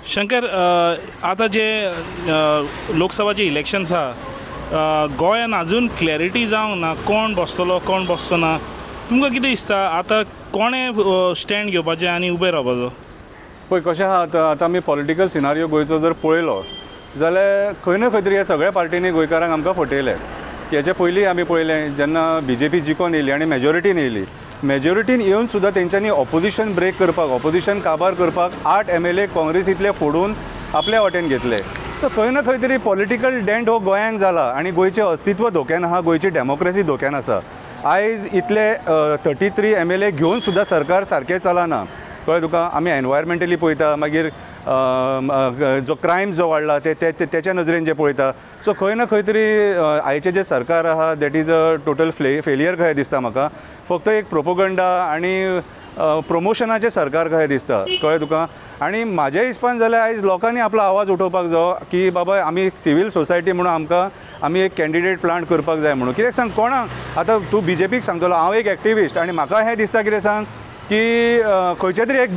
शंकर, आता जे लोकसभाचे इलेक्शन्स आहा गोंयान अजून क्लॅरिटी जावंक ना कोण बसतलो कोण बसचो ना. तुमकां कितें दिसता आतां कोणें स्टँड घेवपाचें आनी उबे रावपाचो? पळय कशें आहा आतां आमी पॉलिटिकल सिनारियो गोंयचो जर पळयलो जाल्यार खंय ना खंय तरी ह्या सगळ्या पार्टींनी गोंयकारांक आमकां फटयले. हेचे पयलीं आमी पळयलें जेन्ना BJP जिखून येयली आनी मेजॉरिटीन येयली, मेजॉरिटीन येवन सुद्दां तेंच्यांनी ऑपोजिशन ब्रेक करपाक, ऑपोजिशन काबार करपाक 8 MLA काँग्रेसींतले फोडून आपल्या वाटेन घेतले. सो खंय ना खंय तरी पॉलिटिकल डेंट हो गोंयांक जाला आनी गोंयचें अस्तित्व धोक्यान आहा, गोंयची डेमोक्रेसी धोक्यान आसा. आयज इतले 33 MLA घेवन सुद्दां सरकार सारकें चलना. कळ्ळें तुका. आमी एनवायरमेंटली पळयता, मागीर जो क्रायम जो वाडला तेच्या नजरेन जे पळयता. सो खंय ना खंय तरी आयचें जें सरकार आहा that is a total failure कशें दिसता म्हाका. फक्त एक प्रोपोगंडा आनी प्रमोशनाचें सरकार कशें दिसता. कळ्ळें तुका. आनी म्हाज्या हिसपान जाल्यार आयज लोकांनी आपलो आवाज उठोवपाक जायो की बाबा आमी सिवील सोसायटी म्हणून आमी एक कॅन्डिडेट प्लांट करपाक जाय म्हणून. कित्याक सांग कोणाक आतां तूं BJPक सांगतलो हांव एक एक्टिविस्ट आनी म्हाका हें दिसता कितें सांग की खंयचे तरी एक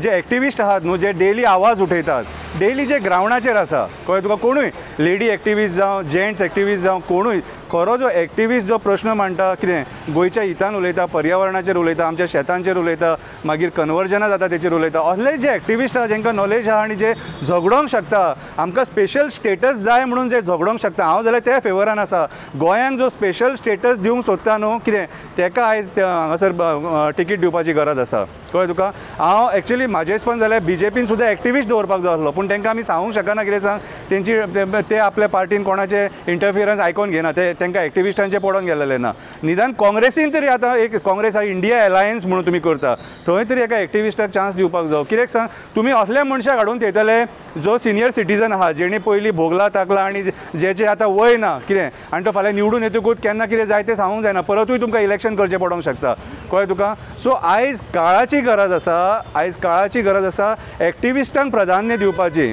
जे एक्टिविस्ट आहात न्हू, जे डेली आवाज उठयतात, डेली जे ग्रावंडाचेर आसा, कळ्ळें तुका, कोणूय लेडी एक्टिविस्ट जावं जेंट्स एक्टिविस्ट जावं कोणूय खरो जो एक्टिविस्ट जो प्रश्न मांडटा, कितें गोंयच्या हितान उलयता, पर्यावरणाचेर उलयता, आमच्या शेतांचेर उलयता, मागीर कन्वर्जना जाता तेचेर उलयता, असले जे एक्टिविस्ट आहा जेंकां नॉलेज आहा आनी जे झगडोंक शकता, आमकां स्पेशल स्टेटस जाय म्हणून जे झगडोंक शकता, हांव जाल्यार त्या फेवरान आसा. गोंयांक जो स्पेशल स्टेटस दिवंक सोदता न्हू, कितें तेका आयज हांगासर टिकीट दिवपाची गरज आसा. कळ्ळें तुका. हांव एक्चुअली म्हाज्या हिसपान जाल्यार BJPन सुद्दां एक्टिविस्ट दवरपाक जाय आसलो, पूण तांकां आमी सांगूंक शकना. कितें सांग, ते आपल्या पार्टीन कोणाचे इंटरफियरन्स आयकोन घेना, तांकां एक्टिविस्टांचे पडोवन गेलेले ना. निदान काँग्रेसीन तरी आतां एक काँग्रेस आहा इंडिया एलायन्स म्हणून तुमी करता, थंय तरी एका एक्टिविस्टाक चान्स दिवपाक जाय. कित्याक सांग, तुमी असल्या मनशाक हाडून थेयतले जो सिनियर सिटीजन आहा, जेणी पयलीं भोगला ताकला आनी जेचे आतां वय ना, कितें, आनी तो फाल्यां निवडून येतकूच केन्ना कितें जाय तें सांगूंक जायना, परतूय तुमकां इलेक्शन करचें पडोंक शकता. कळ्ळें तुका. सो आयज काळाची गरज आसा, आयज काळाची गरज आसा एक्टिविस्टांक प्राधान्य दिवपाची.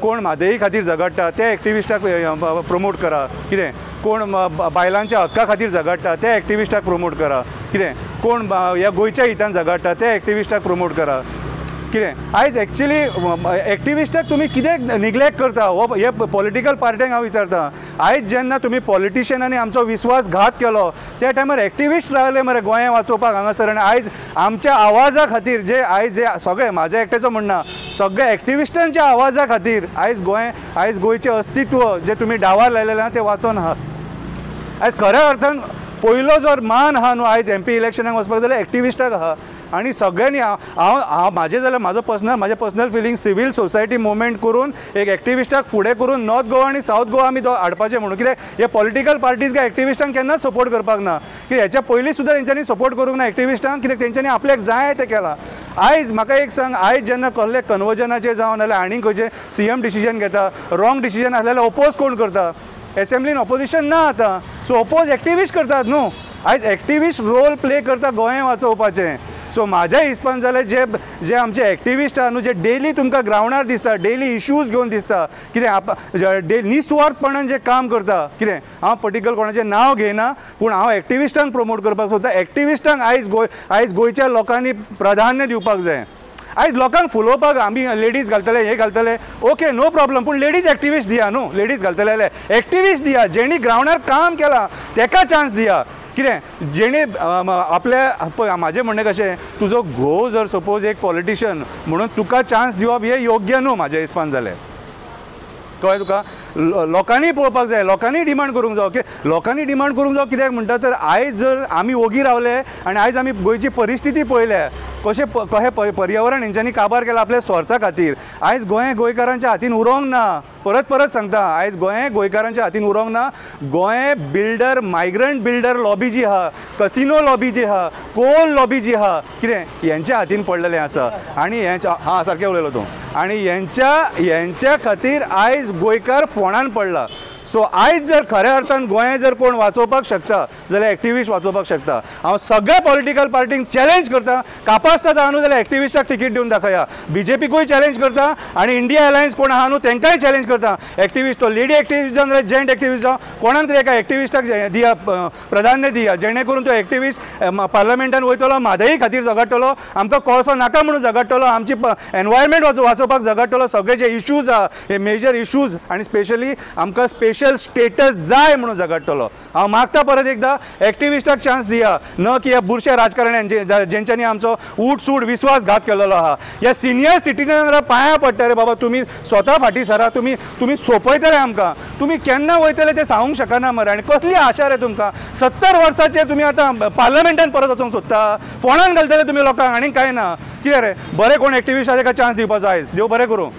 कोण म्हादयी खातीर झगडटा त्या एक्टिविस्टाक प्रमोट करा. कितें, कोण बायलांच्या हक्का खातीर झगडटा त्या एक्टिविस्टाक प्रमोट करा. कितें, कोण ह्या गोंयच्या हितान झगडटा त्या एक्टिविस्टाक प्रमोट करा. कितें, आयज एक्चुअली एक्टिविस्टाक तुमी कितें निग्लेक्ट करता हो हे पॉलिटिकल पार्ट्यांक हांव विचारता. आयज जेन्ना तुमी पॉलिटिशियनांनी आमचो विश्वासघात केलो त्या टायमार एक्टिविस्ट रावले मरे गोंया वाचोवपाक हांगासर. आनी आयज आमच्या आवाजा खातीर जे सगळे, म्हाज्या एकट्याचो म्हणना, सगळ्या एक्टिविस्टांच्या आवाजा खातीर आयज गोंयचें अस्तित्व जे तुमी डावार लायलेलें तें वाचोन आहा. आयज खऱ्या अर्थान पयलो जर मान आहा न्हू आयज MP इलेक्शनाक वचपाक जाल्यार एक्टिविस्टाक आहा. आनी सगळ्यांनी हांव म्हाजें जाल्यार म्हाजें personal feeling civil society movement करून एक एक्टिविस्टाक फुडें करून नॉर्थ गोवा आनी सावथ गोवा आमी हाडपाचें म्हणून. कित्याक हे पॉलिटिकल पार्टीज काय एक्टिविस्टांक केन्नाच सपोर्ट करपाक ना. कित्याक हेच्या पयलीं सुद्दां तेंच्यांनी सपोर्ट करूंक ना एक्टिविस्टांक. कित्याक तेंच्यांनी आपल्याक जाय तें केलां. आयज म्हाका एक सांग, आयज जेन्ना कसले कन्वर्जनाचेर जावं नाल्यार आनीक खंयचे CM डिसिजन घेता, रॉंग डिसिजन आसलें जाल्यार ओपोज कोण करता? एसेंब्लीन ऑपोजिशन ना आतां. सो ओपोज एक्टिविस्ट करतात न्हू. आयज एक्टिविस्ट रोल प्ले करता गोंय वाचोवपाचें. सो म्हाज्या हिसपान जाल्यार जे आमचे एक्टिविस्ट आहा न्हू, जे डेली तुमकां ग्रावंडार दिसता, डेली इश्यूज घेवन दिसता, कितें निस्वार्थपणान जे काम करता, कितें, हांव पर्टिक्युलर कोणाचें नांव घेयना, पूण हांव एक्टिविस्टांक प्रमोट करपाक सोदता. एक्टिविस्टांक आयज गोंयच्या लोकांनी प्राधान्य दिवपाक जाय. आयज लोकांक फुलोवपाक आमी लेडीज घालतले, हे घालतले, ओके, नो प्रॉब्लम, पूण लेडीज एक्टिविस्ट दिया न्हू. लेडीज घालतले जाल्यार एक्टिविस्ट दिया, जेणी ग्रावंडार काम केलां तेका चान्स दिया. कितें, जेणे आपल्या म्हाजें म्हणणें कशें, तुजो घोव जर सपोज एक पॉलिटिशियन म्हणून तुका चान्स दिवप हें योग्य न्हू म्हाज्या हिसपान जालें. कळ्ळें तुका. लोकांनी पळोवपाक जाय, लोकांनी डिमांड करूंक जाय. ओके, लोकांनी डिमांड करूंक जाय. कित्याक म्हणटा तर आयज जर आमी ओगी रावले आनी आयज आमी गोंयची परिस्थिती पळयल्या, कशें पर्यावरण हेंच्यांनी काबार केलां आपल्या स्वार्था खातीर. आयज गोंयकारांच्या हातीन उरोंक ना. परत सांगता, आयज गोंयकारांच्या हातीन उरोंक ना. Goa builder, migrant builder lobby जी आहा, कसिनो लॉबी जी आहा, कोल लॉबी जी आहा, कितें, हेंच्या हातीन पडलेलें आसा. आनी सारकें उलयलो तूं. आनी हेंच्या खातीर आयज गोंयकार फोंडान पडला. सो आयज जर खऱ्या अर्थान गोंय जर कोण वाचोवपाक शकता जाल्यार एक्टिविस्ट वाचोवपाक शकता. हांव सगळ्या पॉलिटिकल पार्टींक चॅलेंज करता, कापासता आहा न्हू जाल्यार एक्टिविस्टाक तिकीट दिवन दाखया. बीजेपीकूय चॅलेंज करता आनी इंडिया अलायन्स कोण आहा न्हू तांकांय चॅलेंज करता. एक्टिविस्ट तो लेडी एक्टिविस्ट जावन जाल्यार जेंट एक्टिविस्ट जावं कोणाक तरी एका एक्टिविस्टाक दिया, प्राधान्य दिया, जेणे करून तो एक्टिविस्ट पार्लमेंटान वयतलो, म्हादई खातीर झगडटलो, आमकां कोळसो नाका म्हणून झगडटलो, आमची एनवायरमेंट वाचोवपाक झगडटलो. सगळे जे इश्यूज आहा हे मेजर इश्यूज आनी स्पेशली आमकां स्पेशल स्टेटस जाय म्हणून झगडटलो. हांव मागता परत एकदा एक्टिविस्टाक चान्स दिया, न की ह्या बुरश्या राजकारण्यांनी जेंच्यांनी आमचो उठसूट विश्वासघात केलेलो आहा. ह्या सिनियर सिटीजनांक पांयां पडटा रे बाबा, तुमी स्वता फाटीं सरा, तुमी सोंपयतले आमकां, तुमी केन्ना वयतले ते सांगूंक शकना मरे. आनी कसली आशा रे तुमकां? 70 वर्सांचे तुमी आतां पार्लमेंटान परत वचूंक सोदता, फोंडान घालतले तुमी लोकांक, आनी कांय ना. कितें रे, बरे कोण एक्टिविस्ट आहा ताका चान्स दिवपाचो आयज. देव बरें करूं.